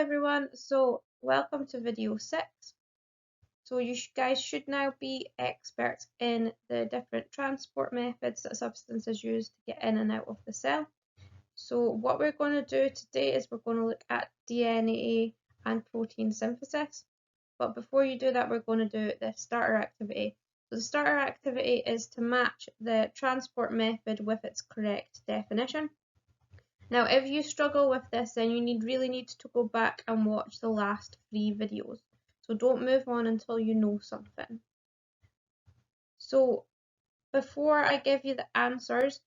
everyone, so welcome to video 6. So you guys should now be experts in the different transport methods that substances use to get in and out of the cell. So what we're going to do today is we're going to look at DNA and protein synthesis. But before you do that, we're going to do the starter activity. So the starter activity is to match the transport method with its correct definition. Now, if you struggle with this, then you really need to go back and watch the last 3 videos. So don't move on until you know something. So before I give you the answers,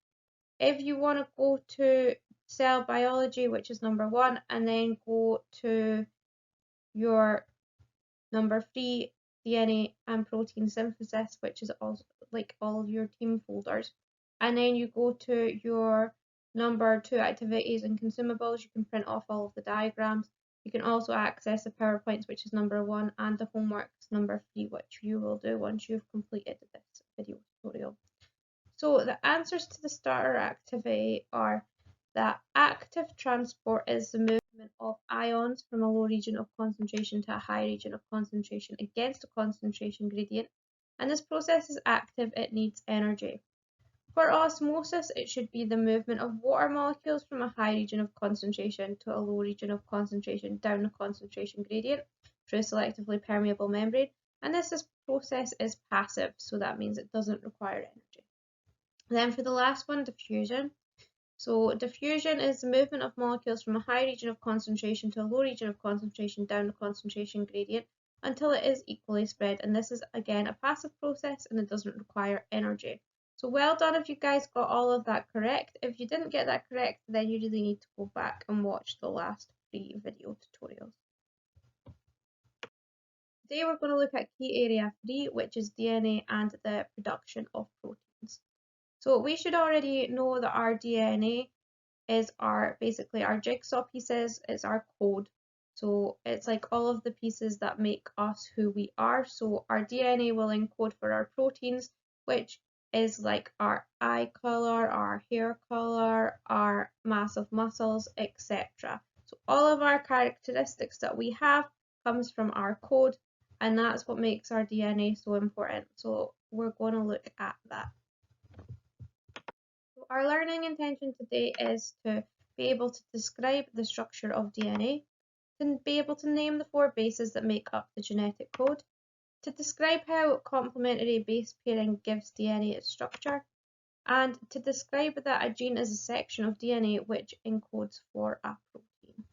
if you want to go to cell biology, which is number 1, and then go to your number 3, DNA and protein synthesis, which is also like all your team folders, and then you go to your number 2, activities and consumables, you can print off all of the diagrams. You can also access the PowerPoints, which is number 1, and the homeworks number 3, which you will do once you've completed this video tutorial. So the answers to the starter activity are that active transport is the movement of ions from a low region of concentration to a high region of concentration against a concentration gradient, and this process is active, it needs energy. For osmosis, it should be the movement of water molecules from a high region of concentration to a low region of concentration down the concentration gradient through a selectively permeable membrane, and this process is passive, so that means it doesn't require energy. Then for the last one, diffusion. So diffusion is the movement of molecules from a high region of concentration to a low region of concentration down the concentration gradient until it is equally spread, and this is again a passive process and it doesn't require energy. So well done if you guys got all of that correct. If you didn't get that correct, then you really need to go back and watch the last 3 video tutorials. Today we're going to look at key area 3, which is DNA and the production of proteins. So we should already know that our DNA is basically our jigsaw pieces, it's our code. So it's like all of the pieces that make us who we are. So our DNA will encode for our proteins, which is like our eye color, our hair color, our mass of muscles, etc. So all of our characteristics that we have comes from our code, and that's what makes our DNA so important. So we're going to look at that. Our learning intention today is to be able to describe the structure of DNA, to be able to name the 4 bases that make up the genetic code, to describe how complementary base pairing gives DNA its structure, and to describe that a gene is a section of DNA which encodes for a protein.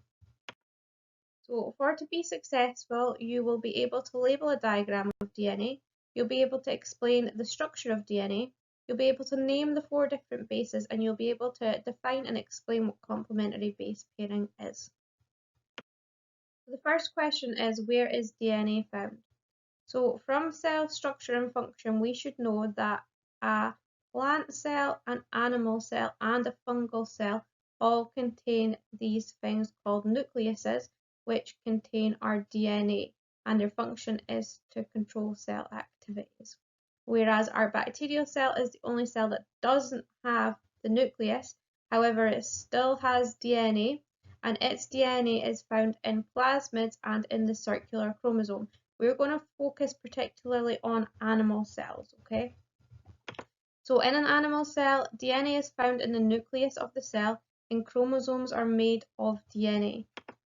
So to be successful, you will be able to label a diagram of DNA, you'll be able to explain the structure of DNA, you'll be able to name the 4 different bases, and you'll be able to define and explain what complementary base pairing is. The first question is, where is DNA found? So from cell structure and function, we should know that a plant cell, an animal cell, and a fungal cell all contain these things called nucleuses, which contain our DNA, and their function is to control cell activities. Whereas our bacterial cell is the only cell that doesn't have the nucleus, however it still has DNA, and its DNA is found in plasmids and in the circular chromosome. We're going to focus particularly on animal cells, okay? So in an animal cell, DNA is found in the nucleus of the cell, and chromosomes are made of DNA.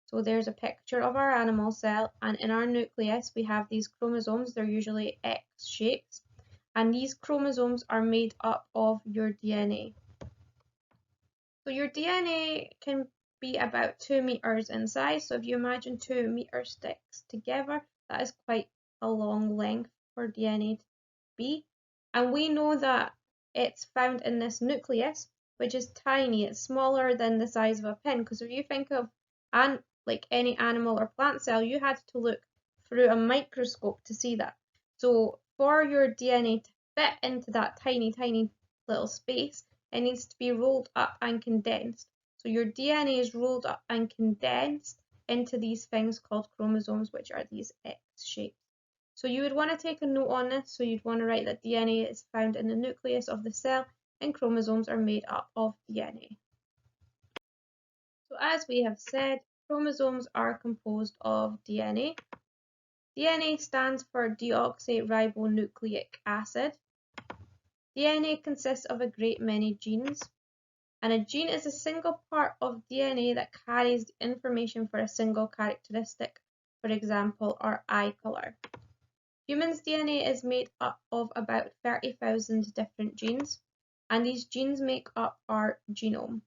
So there's a picture of our animal cell, and in our nucleus we have these chromosomes. They're usually X shapes, and these chromosomes are made up of your DNA. So your DNA can be about 2 meters in size. So if you imagine 2 meter sticks together, that is quite a long length for DNA to be. And we know that it's found in this nucleus, which is tiny. It's smaller than the size of a pin, because if you think of like any animal or plant cell, you had to look through a microscope to see that. So for your DNA to fit into that tiny little space, it needs to be rolled up and condensed. So your DNA is rolled up and condensed into these things called chromosomes, which are these X shapes. So you would want to take a note on this. So you'd want to write that DNA is found in the nucleus of the cell, and chromosomes are made up of DNA. So as we have said, Chromosomes are composed of DNA. DNA stands for deoxyribonucleic acid. DNA consists of a great many genes, and a gene is a single part of DNA that carries the information for a single characteristic, for example, our eye color. Humans' DNA is made up of about 30,000 different genes, and these genes make up our genome.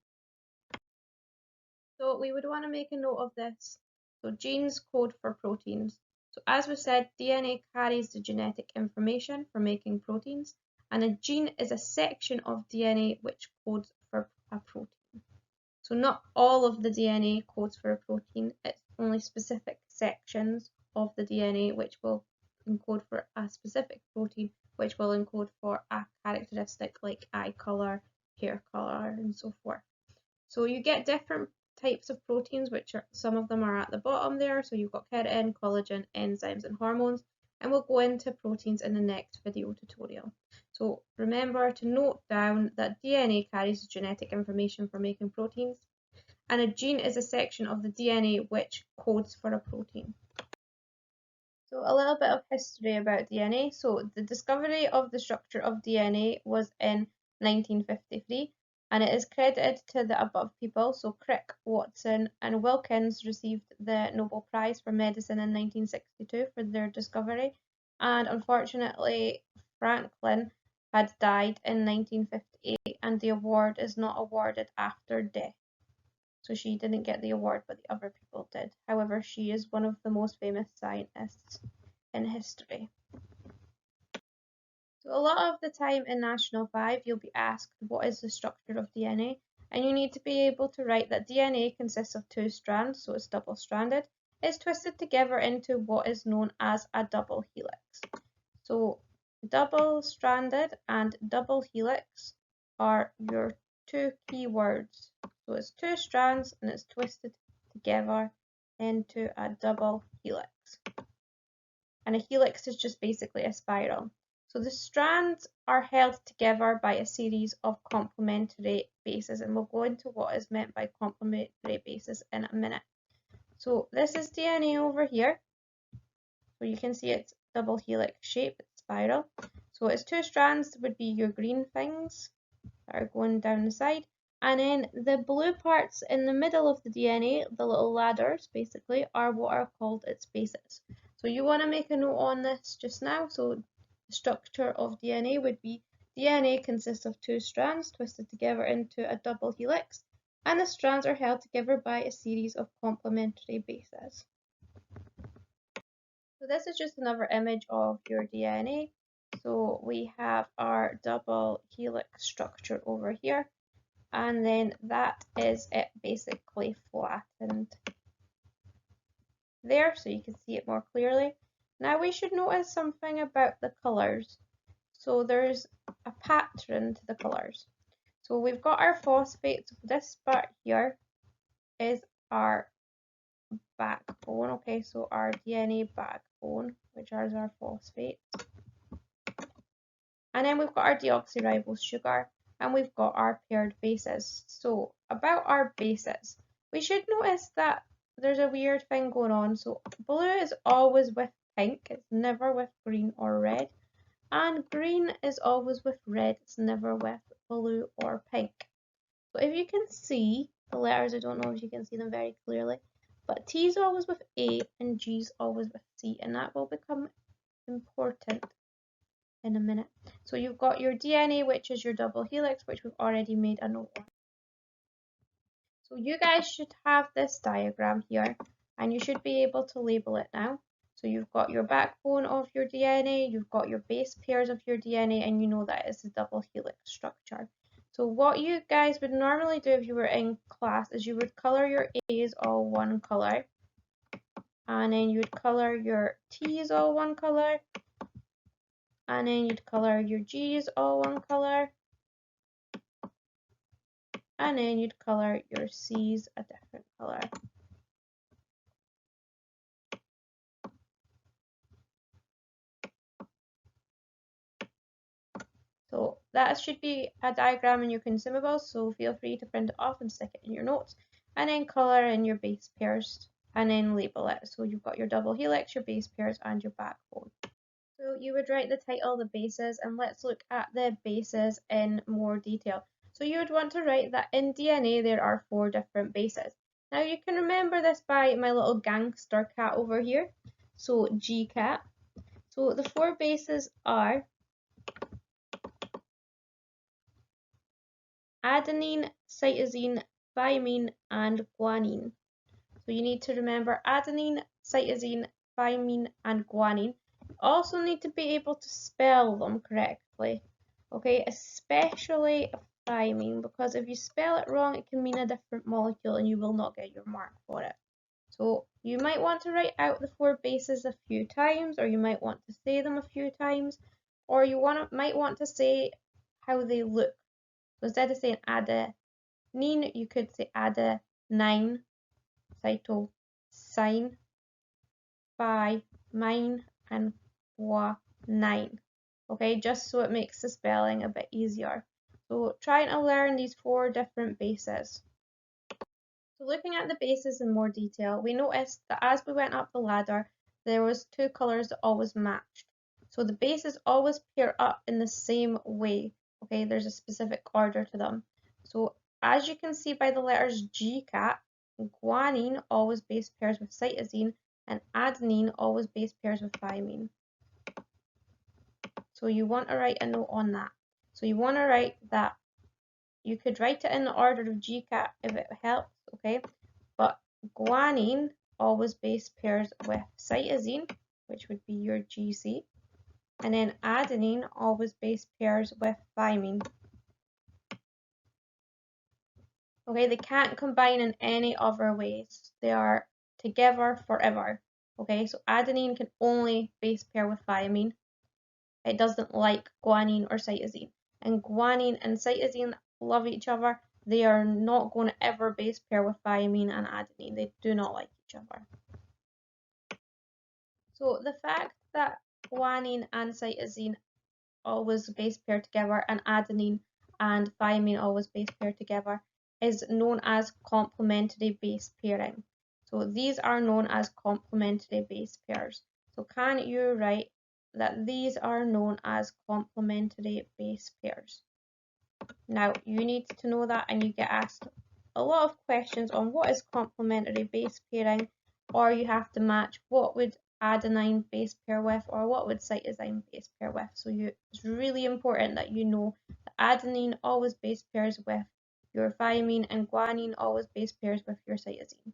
So we would want to make a note of this. So genes code for proteins. So as we said, DNA carries the genetic information for making proteins, and a gene is a section of DNA which codes for a protein. So not all of the DNA codes for a protein, it's only specific sections of the DNA which will encode for a specific protein, which will encode for a characteristic like eye color, hair color, and so forth. So you get different types of proteins, which are some of them are at the bottom there. So you've got keratin, collagen, enzymes, and hormones. And we'll go into proteins in the next video tutorial. So remember to note down that DNA carries the genetic information for making proteins, and a gene is a section of the DNA which codes for a protein. So a little bit of history about DNA. So the discovery of the structure of DNA was in 1953, and it is credited to the above people. So Crick, Watson, and Wilkins received the Nobel Prize for Medicine in 1962 for their discovery, and unfortunately Franklin had died in 1958, and the award is not awarded after death. So she didn't get the award, but the other people did. However, she is one of the most famous scientists in history. So a lot of the time in National 5, you'll be asked what is the structure of DNA, and you need to be able to write that DNA consists of two strands, so it's double-stranded. It's twisted together into what is known as a double helix. So double-stranded and double helix are your two key words. So it's two strands and it's twisted together into a double helix. And a helix is just basically a spiral. So the strands are held together by a series of complementary bases, and we'll go into what is meant by complementary bases in a minute. So this is DNA over here. So you can see it's double helix shape, it's spiral. So its two strands would be your green things that are going down the side, and then the blue parts in the middle of the DNA, the little ladders basically, are what are called its bases. So you want to make a note on this just now. So the structure of DNA would be DNA consists of two strands twisted together into a double helix, and the strands are held together by a series of complementary bases. So this is just another image of your DNA. So we have our double helix structure over here, and then that is it basically flattened there, so you can see it more clearly. Now we should notice something about the colours. So there's a pattern to the colours. So we've got our phosphates. This part here is our backbone. Okay, so our DNA backbone, which is our phosphate. And then we've got our deoxyribose sugar, and we've got our paired bases. So about our bases, we should notice that there's a weird thing going on. So blue is always with pink, it's never with green or red. And green is always with red, it's never with blue or pink. So if you can see the letters, I don't know if you can see them very clearly, but T is always with A and G is always with C, and that will become important in a minute. So you've got your DNA, which is your double helix, which we've already made a note on. So you guys should have this diagram here, and you should be able to label it now. So you've got your backbone of your DNA, you've got your base pairs of your DNA, and you know that is the double helix structure. So what you guys would normally do if you were in class is you would color your A's all one color, and then you would color your T's all one color, and then you'd color your G's all one color, and then you'd color your C's a different color. So that should be a diagram in your consumables, so feel free to print it off and stick it in your notes. and then colour in your base pairs and then label it. So you've got your double helix, your base pairs and your backbone. So you would write the title, the bases, and let's look at the bases in more detail. So you would want to write that in DNA there are 4 different bases. Now you can remember this by my little gangster cat over here. So GCAT. So the 4 bases are adenine, cytosine, thymine, and guanine. So you need to remember adenine, cytosine, thymine, and guanine. You also need to be able to spell them correctly, okay, especially thymine, because if you spell it wrong, it can mean a different molecule and you will not get your mark for it. So you might want to write out the 4 bases a few times, or you might want to say them a few times, or you might want to say how they look. So instead of saying adenine, you could say adenine, cytosine, thymine, and guanine. Okay, just so it makes the spelling a bit easier. So trying to learn these 4 different bases. So looking at the bases in more detail, we noticed that as we went up the ladder, there was 2 colours that always matched. So the bases always pair up in the same way. Okay, there's a specific order to them. So as you can see by the letters GCAT, guanine always base pairs with cytosine and adenine always base pairs with thymine. So you want to write a note on that. So you want to write that. You could write it in the order of GCAT if it helps, okay? But guanine always base pairs with cytosine, which would be your GC, and then adenine always base pairs with thymine. Okay, they can't combine in any other ways. They are together forever. Okay, so adenine can only base pair with thymine. It doesn't like guanine or cytosine. And guanine and cytosine love each other. They are not going to ever base pair with thymine and adenine. They do not like each other. So the fact that guanine and cytosine always base pair together and adenine and thymine always base pair together is known as complementary base pairing. So these are known as complementary base pairs. So can you write that these are known as complementary base pairs? Now you need to know that, and you get asked a lot of questions on what is complementary base pairing, or you have to match what would adenine base pair with or what would cytosine base pair with. So it's really important that you know that adenine always base pairs with your thymine and guanine always base pairs with your cytosine.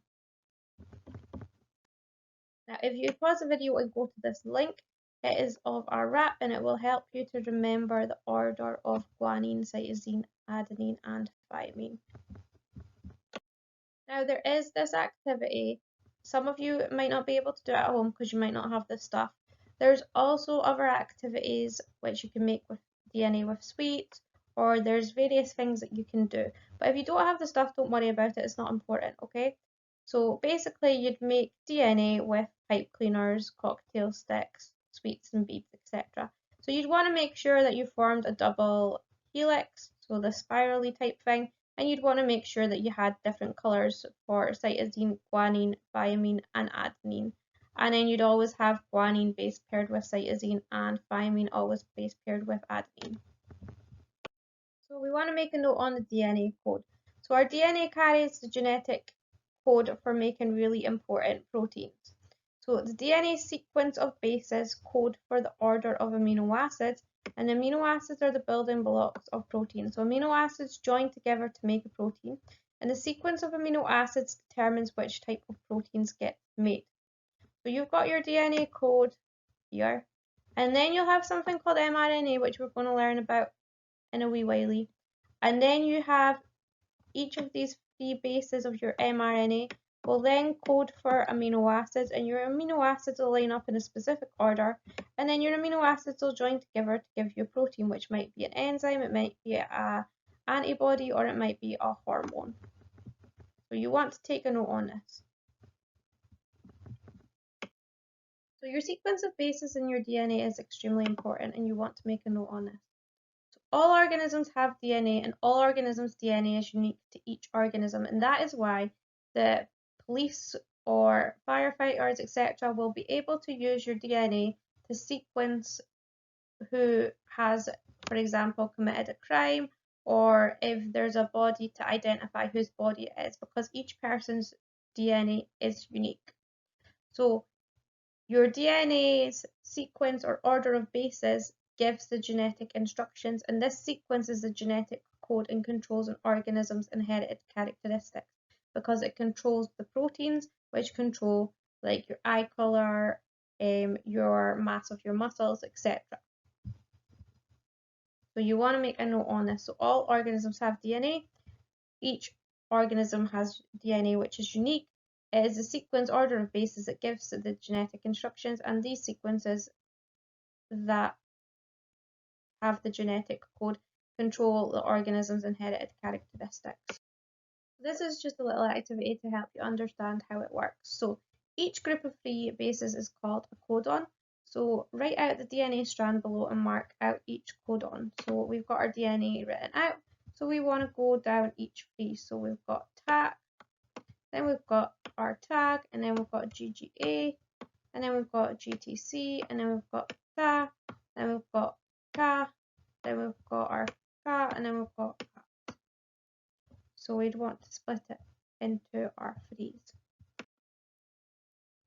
Now if you pause the video and go to this link, it is of our wrap and it will help you to remember the order of guanine, cytosine, adenine and thymine. Now there is this activity. Some of you might not be able to do it at home because you might not have this stuff. There's also other activities which you can make with DNA with sweets, or there's various things that you can do. But if you don't have the stuff, don't worry about it, it's not important, okay? So basically you'd make DNA with pipe cleaners, cocktail sticks, sweets and beads, etc. So you'd want to make sure that you formed a double helix, so the spirally type thing, and you'd want to make sure that you had different colours for cytosine, guanine, thymine and adenine. And then you'd always have guanine base paired with cytosine and thymine always base paired with adenine. So we want to make a note on the DNA code. So our DNA carries the genetic code for making really important proteins. So the DNA sequence of bases code for the order of amino acids, and amino acids are the building blocks of protein. So amino acids join together to make a protein, and the sequence of amino acids determines which type of proteins get made. So you've got your DNA code here, and then you'll have something called mRNA, which we're going to learn about in a wee while. And then you have each of these 3 bases of your mRNA will then code for amino acids, and your amino acids will line up in a specific order, and then your amino acids will join together to give you a protein, which might be an enzyme, it might be an antibody, or it might be a hormone. So you want to take a note on this. So your sequence of bases in your DNA is extremely important, and you want to make a note on this. So all organisms have DNA, and all organisms' DNA is unique to each organism, and that is why the police or firefighters, etc., will be able to use your DNA to sequence who has, for example, committed a crime, or if there's a body, to identify whose body it is, because each person's DNA is unique. So your DNA's sequence or order of bases gives the genetic instructions, and this sequence is the genetic code and controls an organism's inherited characteristics, because it controls the proteins which control like your eye color, your mass of your muscles, etc. So you want to make a note on this. So all organisms have DNA. Each organism has DNA which is unique. It is the sequence order of bases that gives the genetic instructions, and these sequences that have the genetic code control the organism's inherited characteristics. This is just a little activity to help you understand how it works. So each group of 3 bases is called a codon. So write out the DNA strand below and mark out each codon. So we've got our DNA written out. So we want to go down each 3. So we've got TAC, then we've got our tag, and then we've got GGA, and then we've got GTC, and then we've got TA, then we've got Ka, then we've got our Ka, and then we've got Ka. So we'd want to split it into our 3s.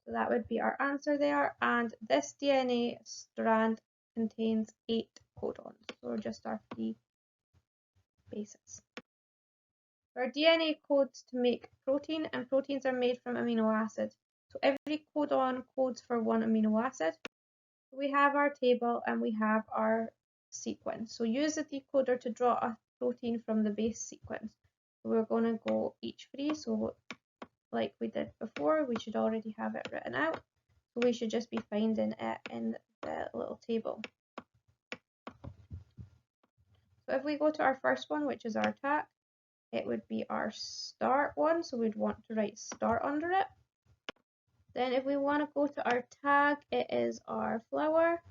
So that would be our answer there, and this DNA strand contains 8 codons, so just our 3 bases. Our DNA codes to make protein, and proteins are made from amino acids. So every codon codes for 1 amino acid. We have our table and we have our sequence. So use the decoder to draw a protein from the base sequence. So we're going to go each 3. So like we did before, we should already have it written out. So we should just be finding it in the little table. So if we go to our first one, which is our TAC, it would be our start one, so we'd want to write start under it. Then if we want to go to our tag, it is our flower.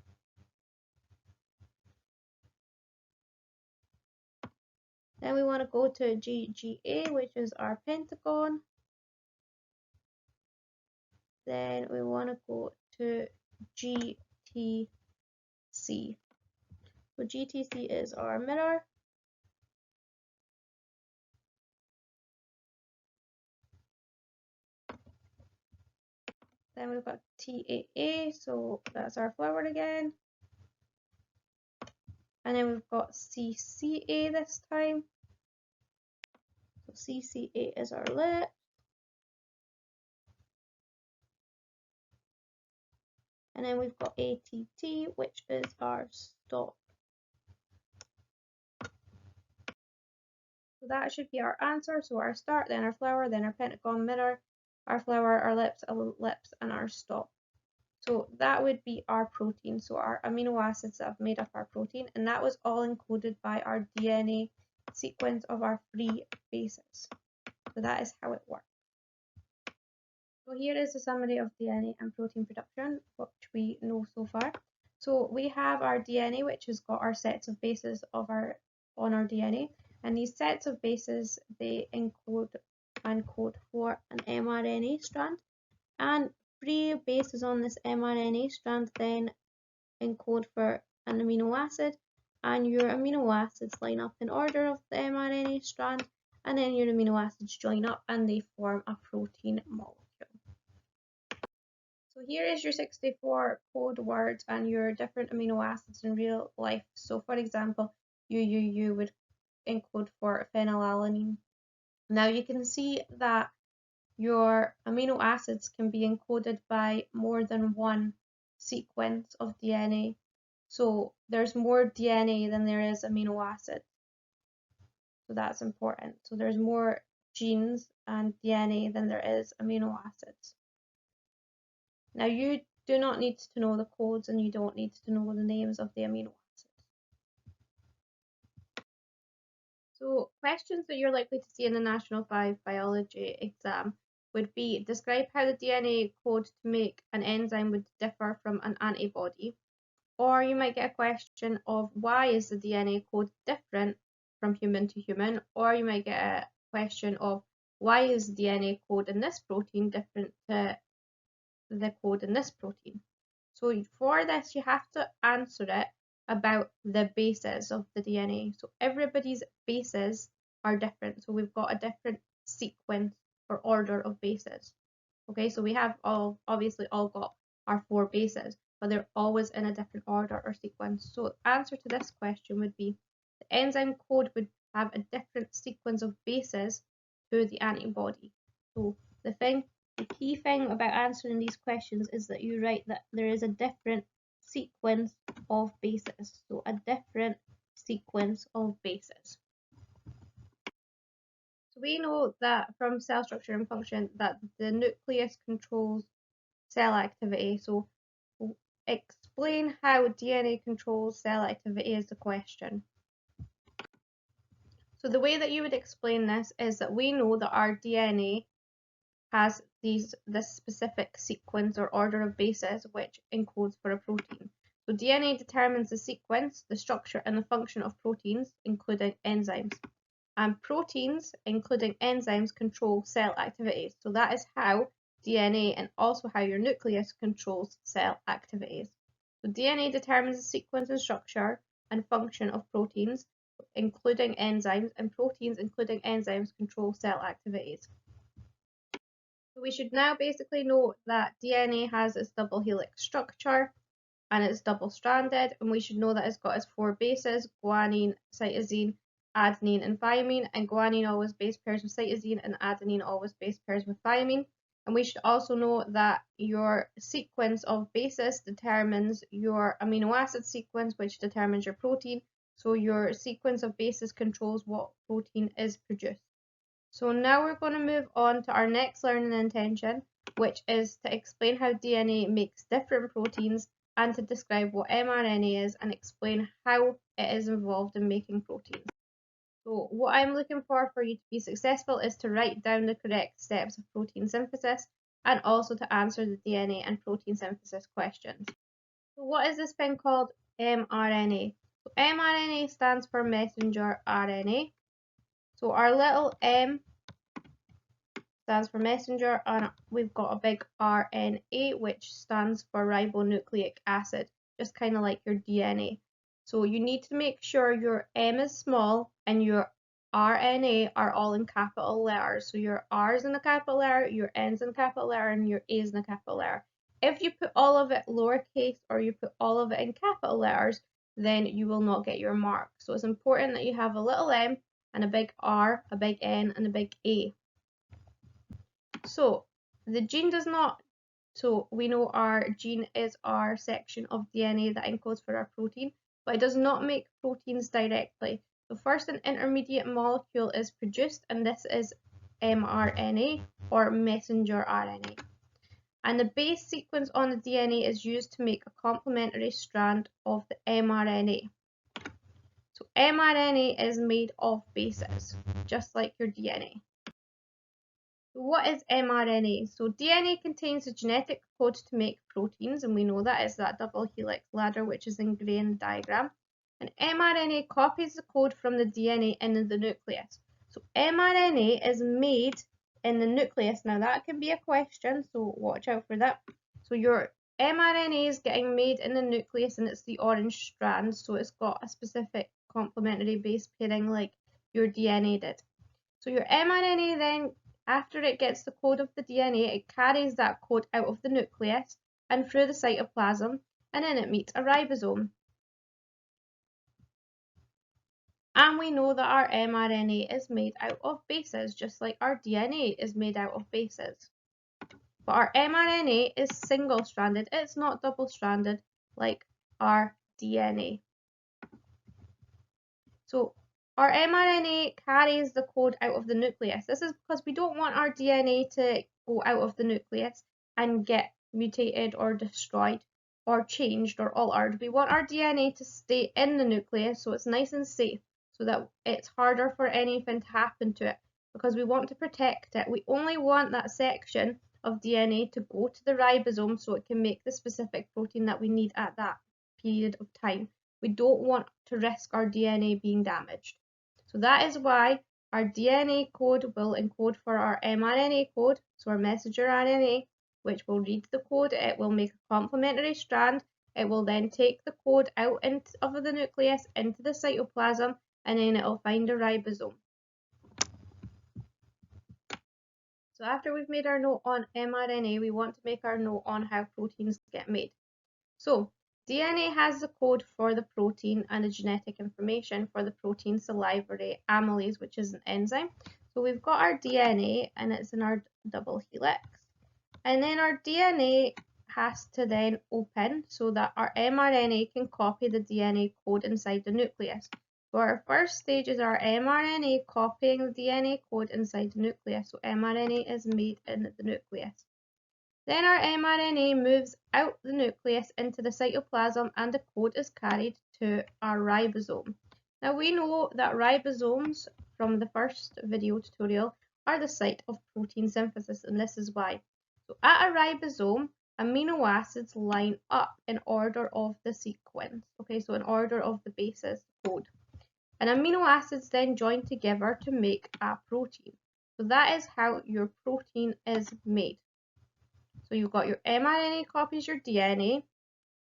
Then we want to go to GGA, which is our pentagon. Then we want to go to GTC. So GTC is our mirror. Then we've got TAA, so that's our flower again. And then we've got CCA this time. So CCA is our lip. And then we've got ATT, which is our stop. So that should be our answer. So our start, then our flower, then our pentagon, mirror, our flower, our lips, and our stop. So that would be our protein. So our amino acids that have made up our protein, and that was all encoded by our DNA sequence of our 3 bases. So that is how it works. So here is a summary of DNA and protein production, which we know so far. So we have our DNA, which has got our sets of bases on our DNA, and these sets of bases, they encode and code for an mRNA strand, and 3 bases on this mRNA strand then encode for an amino acid, and your amino acids line up in order of the mRNA strand, and then your amino acids join up and they form a protein molecule. So here is your 64 code words and your different amino acids in real life. So for example, UUU would encode for phenylalanine. Now you can see that your amino acids can be encoded by more than one sequence of DNA. So there's more DNA than there is amino acids. So that's important. So there's more genes and DNA than there is amino acids. Now you do not need to know the codes and you don't need to know the names of the amino acids. So questions that you're likely to see in the National 5 biology exam would be: describe how the DNA code to make an enzyme would differ from an antibody. Or you might get a question of why is the DNA code different from human to human, or you might get a question of why is DNA code in this protein different to the code in this protein? So for this, you have to answer it about the bases of the DNA. So everybody's bases are different. So we've got a different sequence or order of bases. Okay, so we have obviously all got our 4 bases, but they're always in a different order or sequence. So the answer to this question would be the enzyme code would have a different sequence of bases to the antibody. So the key thing about answering these questions is that you write that there is a different sequence of bases. So a different sequence of bases. So we know that from cell structure and function that the nucleus controls cell activity. So explain how DNA controls cell activity is the question. So the way that you would explain this is that we know that our DNA has this specific sequence or order of bases which encodes for a protein. So DNA determines the sequence, the structure and the function of proteins, including enzymes. And proteins, including enzymes, control cell activities. So that is how DNA and also how your nucleus controls cell activities. So DNA determines the sequence and structure and function of proteins, including enzymes, and proteins, including enzymes, control cell activities. So we should now basically know that DNA has its double helix structure and it's double-stranded, and we should know that it's got its 4 bases: guanine, cytosine, adenine and thymine, and guanine always base pairs with cytosine and adenine always base pairs with thymine. And we should also know that your sequence of bases determines your amino acid sequence, which determines your protein. So your sequence of bases controls what protein is produced. So now we're going to move on to our next learning intention, which is to explain how DNA makes different proteins and to describe what mRNA is and explain how it is involved in making proteins. So what I'm looking for you to be successful is to write down the correct steps of protein synthesis and also to answer the DNA and protein synthesis questions. So what is this thing called mRNA? So mRNA stands for messenger RNA. So our little M stands for messenger, and we've got a big RNA, which stands for ribonucleic acid, just kind of like your DNA. So you need to make sure your M is small and your RNA are all in capital letters. So your R is in a capital letter, your N is in a capital letter, and your A is in a capital letter. If you put all of it lowercase or you put all of it in capital letters, then you will not get your mark. So it's important that you have a little M and a big R, a big N, and a big A. So the gene does not, so we know our gene is our section of DNA that encodes for our protein, but it does not make proteins directly. So first an intermediate molecule is produced, and this is mRNA or messenger RNA. And the base sequence on the DNA is used to make a complementary strand of the mRNA. So mRNA is made of bases, just like your DNA. What is mRNA? So DNA contains the genetic code to make proteins, and we know that is that double helix ladder which is in grey in the diagram. And mRNA copies the code from the DNA in the nucleus. So mRNA is made in the nucleus. Now that can be a question, so watch out for that. So your mRNA is getting made in the nucleus and it's the orange strand, so it's got a specific complementary base pairing like your DNA did. So your mRNA then, after it gets the code of the DNA, it carries that code out of the nucleus and through the cytoplasm, and then it meets a ribosome. And we know that our mRNA is made out of bases, just like our DNA is made out of bases. But our mRNA is single-stranded, it's not double-stranded like our DNA. So our mRNA carries the code out of the nucleus. This is because we don't want our DNA to go out of the nucleus and get mutated or destroyed or changed or altered. We want our DNA to stay in the nucleus so it's nice and safe, so that it's harder for anything to happen to it, because we want to protect it. We only want that section of DNA to go to the ribosome so it can make the specific protein that we need at that period of time. We don't want to risk our DNA being damaged. So that is why our DNA code will encode for our mRNA code, so our messenger RNA, which will read the code. It will make a complementary strand. It will then take the code out of the nucleus into the cytoplasm, and then it will find a ribosome. So after we've made our note on mRNA, we want to make our note on how proteins get made. So DNA has the code for the protein and the genetic information for the protein salivary amylase, which is an enzyme. So we've got our DNA and it's in our double helix. And then our DNA has to then open so that our mRNA can copy the DNA code inside the nucleus. So our first stage is our mRNA copying the DNA code inside the nucleus. So mRNA is made in the nucleus. Then our mRNA moves out the nucleus into the cytoplasm and the code is carried to our ribosome. Now we know that ribosomes from the first video tutorial are the site of protein synthesis, and this is why. So at a ribosome, amino acids line up in order of the sequence. Okay, so in order of the bases code. And amino acids then join together to make a protein. So that is how your protein is made. So you've got your mRNA copies your DNA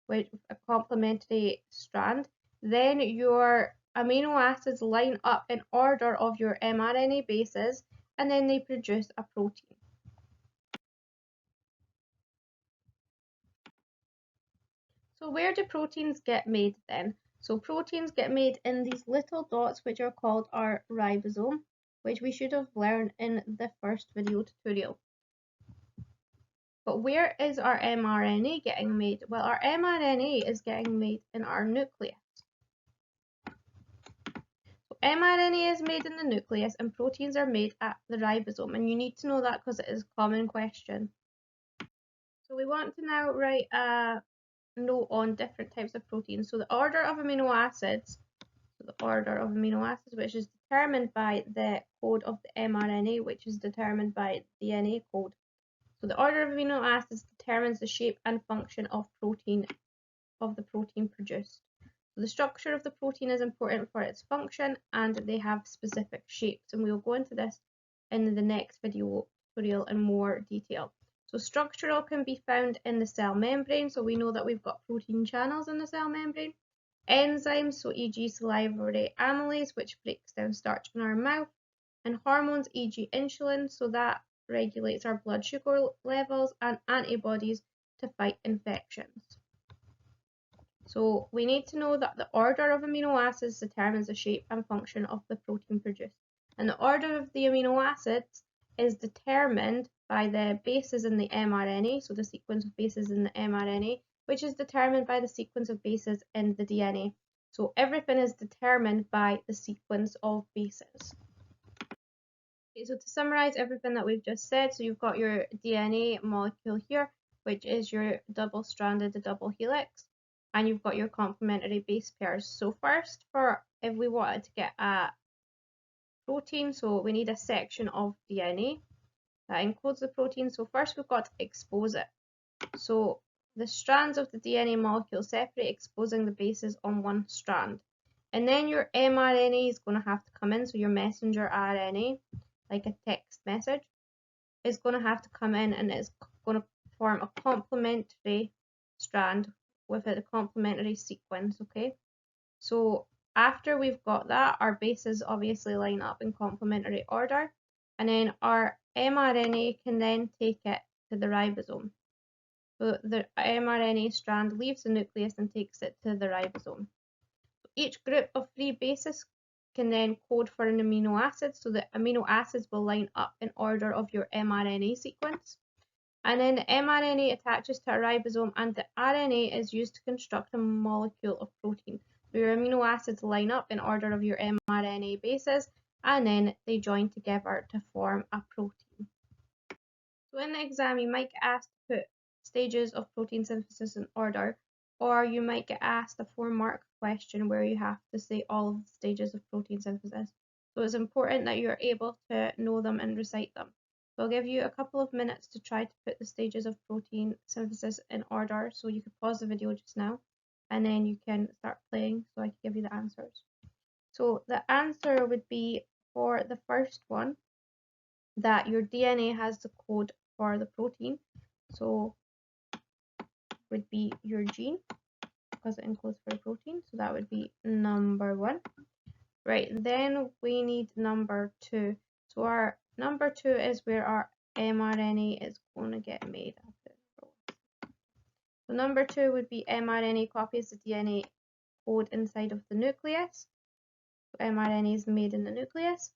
with a complementary strand. Then your amino acids line up in order of your mRNA bases, and then they produce a protein. So where do proteins get made then? So proteins get made in these little dots, which are called our ribosome, which we should have learned in the first video tutorial. But where is our mRNA getting made? Well, our mRNA is getting made in our nucleus. So mRNA is made in the nucleus and proteins are made at the ribosome. And you need to know that because it is a common question. So we want to now write a note on different types of proteins. So the order of amino acids, which is determined by the code of the mRNA, which is determined by the DNA code. So the order of amino acids determines the shape and function of the protein produced. So the structure of the protein is important for its function, and they have specific shapes, and we'll go into this in the next video tutorial in more detail. So structural can be found in the cell membrane, so we know that we've got protein channels in the cell membrane. Enzymes, so e.g. salivary amylase, which breaks down starch in our mouth, and hormones, e.g. insulin, so that regulates our blood sugar levels, and antibodies to fight infections. So we need to know that the order of amino acids determines the shape and function of the protein produced. And the order of the amino acids is determined by the bases in the mRNA, so the sequence of bases in the mRNA, which is determined by the sequence of bases in the DNA. So everything is determined by the sequence of bases. Okay, so to summarize everything that we've just said, so you've got your DNA molecule here, which is your double-stranded double helix, and you've got your complementary base pairs. So first, if we wanted to get a protein, so we need a section of DNA that encodes the protein. So first we've got to expose it. So the strands of the DNA molecule separate, exposing the bases on one strand. And then your mRNA is going to have to come in, so your messenger RNA, like a text message, is going to have to come in, and it's going to form a complementary strand with a complementary sequence, okay? So after we've got that, our bases obviously line up in complementary order, and then our mRNA can then take it to the ribosome. So the mRNA strand leaves the nucleus and takes it to the ribosome. So each group of 3 bases can then code for an amino acid, so the amino acids will line up in order of your mRNA sequence. And then the mRNA attaches to a ribosome, and the RNA is used to construct a molecule of protein. So your amino acids line up in order of your mRNA bases, and then they join together to form a protein. So in the exam, you might get asked to put stages of protein synthesis in order, or you might get asked a 4-mark question where you have to say all of the stages of protein synthesis. So it's important that you're able to know them and recite them. So I'll give you a couple of minutes to try to put the stages of protein synthesis in order. So you could pause the video just now, and then you can start playing so I can give you the answers. So the answer would be for the first one that your DNA has the code for the protein, so would be your gene because it encodes for a protein, so that would be number 1. Right, then we need number 2. So our number 2 is where our mRNA is going to get made. So number 2 would be mRNA copies the DNA code inside of the nucleus. So mRNA is made in the nucleus.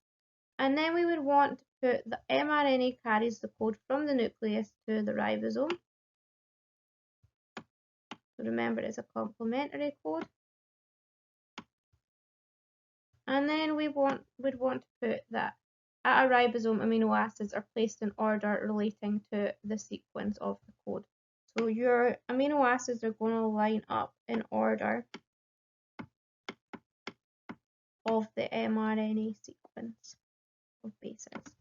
And then we would want to put the mRNA carries the code from the nucleus to the ribosome. So remember, it's a complementary code. And then we would want to put that at a ribosome, amino acids are placed in order relating to the sequence of the code. So your amino acids are going to line up in order of the mRNA sequence of bases.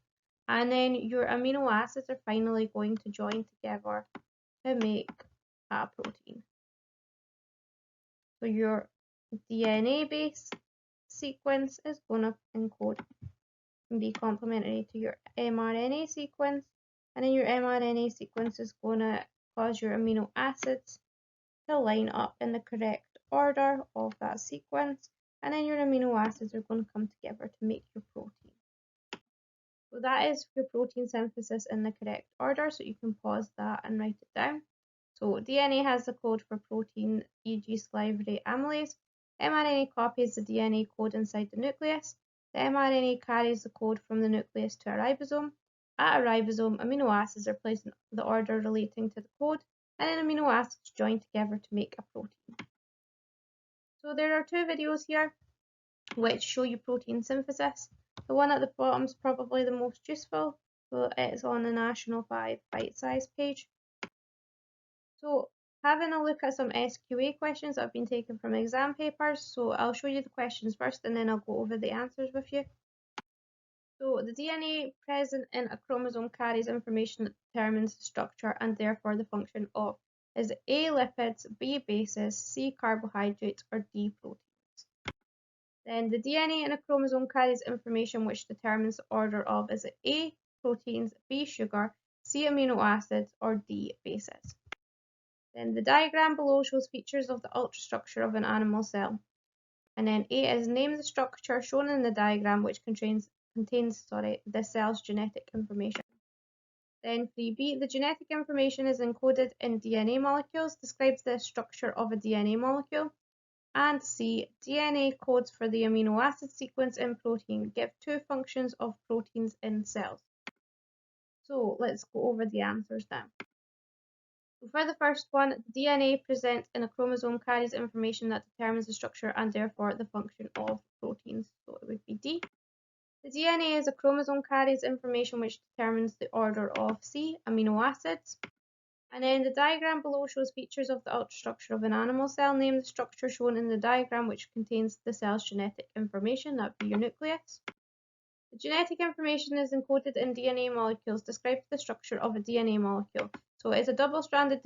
And then your amino acids are finally going to join together to make a protein. So your DNA base sequence is going to encode and be complementary to your mRNA sequence, and then your mRNA sequence is going to cause your amino acids to line up in the correct order of that sequence, and then your amino acids are going to come together to make your protein. So that is your protein synthesis in the correct order, so you can pause that and write it down. So DNA has the code for protein, e.g. salivary amylase. mRNA copies the DNA code inside the nucleus. The mRNA carries the code from the nucleus to a ribosome. At a ribosome, amino acids are placed in the order relating to the code, and then amino acids join together to make a protein. So there are 2 videos here which show you protein synthesis. The one at the bottom is probably the most useful, so it's on the National 5 bite-sized page. So having a look at some SQA questions that have been taken from exam papers, so I'll show you the questions first and then I'll go over the answers with you. So the DNA present in a chromosome carries information that determines the structure and therefore the function of is it A lipids, B bases, C carbohydrates, or D proteins. Then the DNA in a chromosome carries information which determines the order of is it A proteins, B sugar, C amino acids, or D bases. Then the diagram below shows features of the ultrastructure of an animal cell. And then A is name the structure shown in the diagram which contains the cell's genetic information. Then 3b, the genetic information is encoded in DNA molecules, describes the structure of a DNA molecule. And C, DNA codes for the amino acid sequence in protein give 2 functions of proteins in cells. So let's go over the answers now. So for the first one, DNA present in a chromosome carries information that determines the structure and therefore the function of proteins. So it would be D. The DNA is a chromosome carries information which determines the order of C amino acids. And then the diagram below shows features of the ultrastructure of an animal cell. Name the structure shown in the diagram which contains the cell's genetic information. That would be your nucleus. The genetic information is encoded in DNA molecules, describes the structure of a DNA molecule. So it's a double-stranded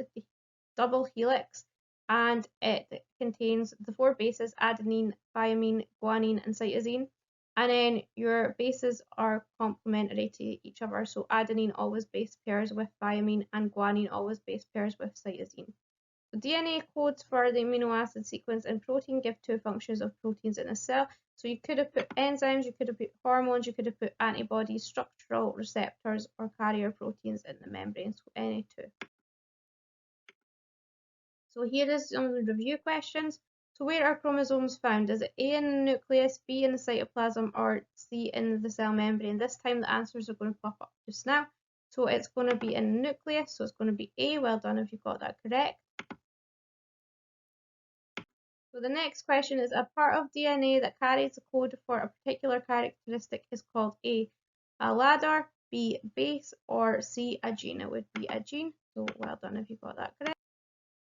double helix, and it contains the 4 bases: adenine, thymine, guanine, and cytosine. And then your bases are complementary to each other. So adenine always base pairs with thymine, and guanine always base pairs with cytosine. The DNA codes for the amino acid sequence in protein give 2 functions of proteins in a cell. So you could have put enzymes, you could have put hormones, you could have put antibodies, structural receptors, or carrier proteins in the membrane. So any 2. So here is some review questions. So where are chromosomes found? Is it A in the nucleus, B in the cytoplasm, or C in the cell membrane? This time the answers are going to pop up just now. So it's going to be in the nucleus, so it's going to be A. Well done if you got that correct. So the next question is, a part of DNA that carries the code for a particular characteristic is called A ladder, B base, or C a gene. It would be a gene. So well done if you got that correct.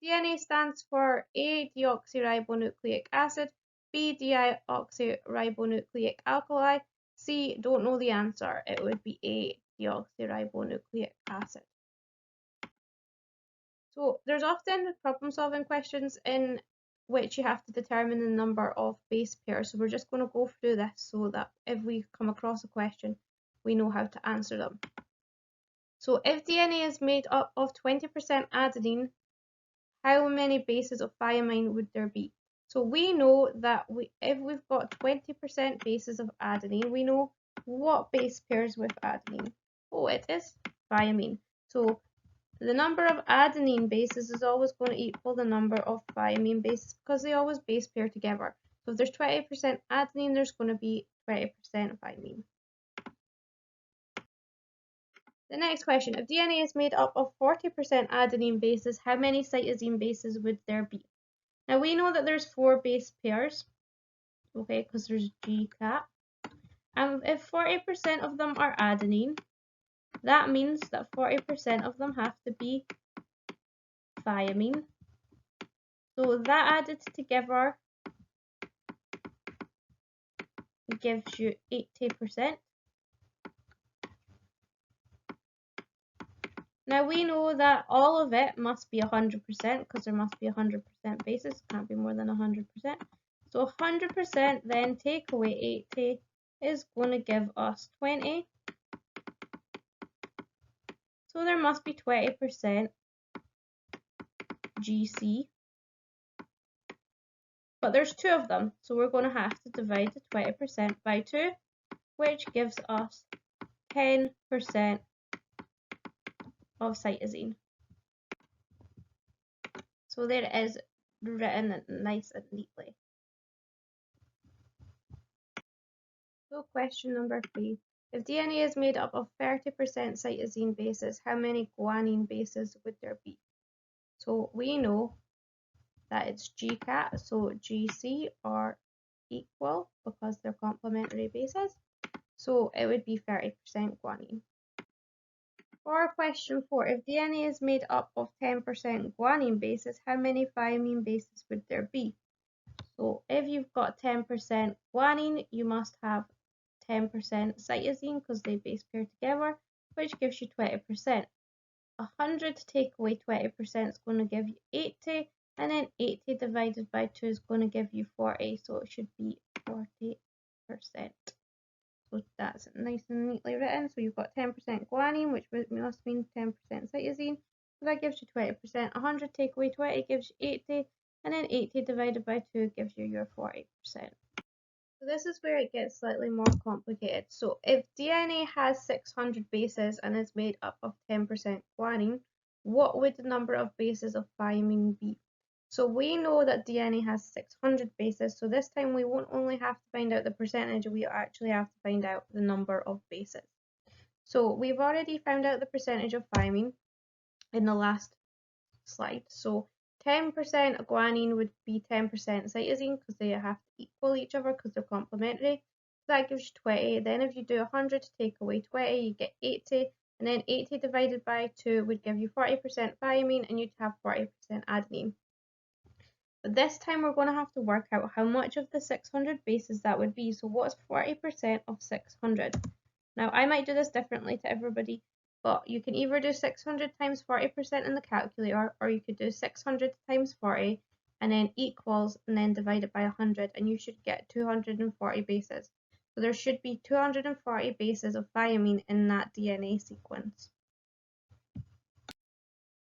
DNA stands for A deoxyribonucleic acid, B deoxyribonucleic alkali, C don't know the answer. It would be A deoxyribonucleic acid. So there's often problem solving questions in which you have to determine the number of base pairs. So we're just going to go through this so that if we come across a question, we know how to answer them. So if DNA is made up of 20% adenine, how many bases of thymine would there be? So we know that if we've got 20% bases of adenine, we know what base pairs with adenine. Oh, it is thymine. So the number of adenine bases is always going to equal the number of thymine bases because they always base pair together. So if there's 20% adenine, there's going to be 20% thymine. The next question, if DNA is made up of 40% adenine bases, how many cytosine bases would there be? Now we know that there's 4 base pairs, okay, because there's GCAT. And if 40% of them are adenine, that means that 40% of them have to be thymine. So that added together gives you 80%. Now we know that all of it must be 100% because there must be 100% bases, it can't be more than 100%. So 100% then take away 80 is going to give us 20. So there must be 20% GC. But there's 2 of them, so we're going to have to divide the 20% by 2, which gives us 10% of cytosine. So there it is, written nice and neatly. So question number 3. If DNA is made up of 30% cytosine bases, how many guanine bases would there be? So we know that it's GCAT, so GC are equal because they're complementary bases. So it would be 30% guanine. For question 4, if DNA is made up of 10% guanine bases, how many thymine bases would there be? So if you've got 10% guanine, you must have 10% cytosine because they base pair together, which gives you 20%. 100 take away 20% is going to give you 80, and then 80 divided by 2 is going to give you 40, so it should be 40%. So that's nice and neatly written. So you've got 10% guanine, which must mean 10% cytosine. So that gives you 20%. 100 take away 20 gives you 80, and then 80 divided by 2 gives you your 40%. So this is where it gets slightly more complicated. So if DNA has 600 bases and is made up of 10% guanine, what would the number of bases of thymine be? So we know that DNA has 600 bases, so this time we won't only have to find out the percentage, we actually have to find out the number of bases. So we've already found out the percentage of thymine in the last slide. So 10% guanine would be 10% cytosine because they have to equal each other because they're complementary. So that gives you 20. Then if you do 100 to take away 20, you get 80. And then 80 divided by 2 would give you 40% thymine, and you'd have 40% adenine. But this time we're going to have to work out how much of the 600 bases that would be. So what's 40% of 600? Now I might do this differently to everybody, but you can either do 600 times 40% in the calculator, or you could do 600 times 40 and then equals and then divide it by 100, and you should get 240 bases. So there should be 240 bases of thymine in that DNA sequence.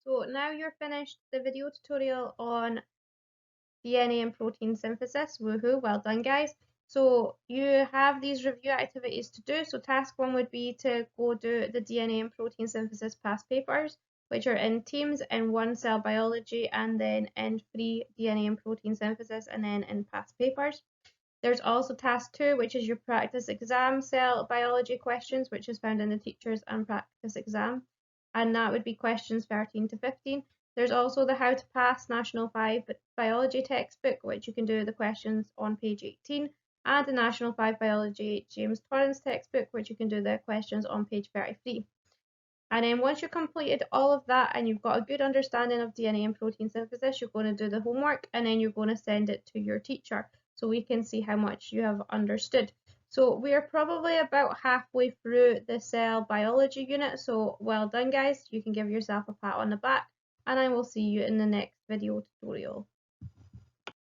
So now you're finished the video tutorial on DNA and protein synthesis. Woohoo, well done guys. So you have these review activities to do. So task 1 would be to go do the DNA and protein synthesis past papers, which are in TEAMS and 1 cell biology, and then in 3 DNA and protein synthesis, and then in past papers. There's also task 2, which is your practice exam cell biology questions, which is found in the teachers and practice exam, and that would be questions 13 to 15. There's also the How to Pass National 5 Biology textbook, which you can do the questions on page 18, and the National 5 Biology James Torrance textbook, which you can do the questions on page 33. And then once you've completed all of that and you've got a good understanding of DNA and protein synthesis, you're going to do the homework, and then you're going to send it to your teacher so we can see how much you have understood. So we're probably about halfway through the cell biology unit, so well done guys, you can give yourself a pat on the back, and I will see you in the next video tutorial.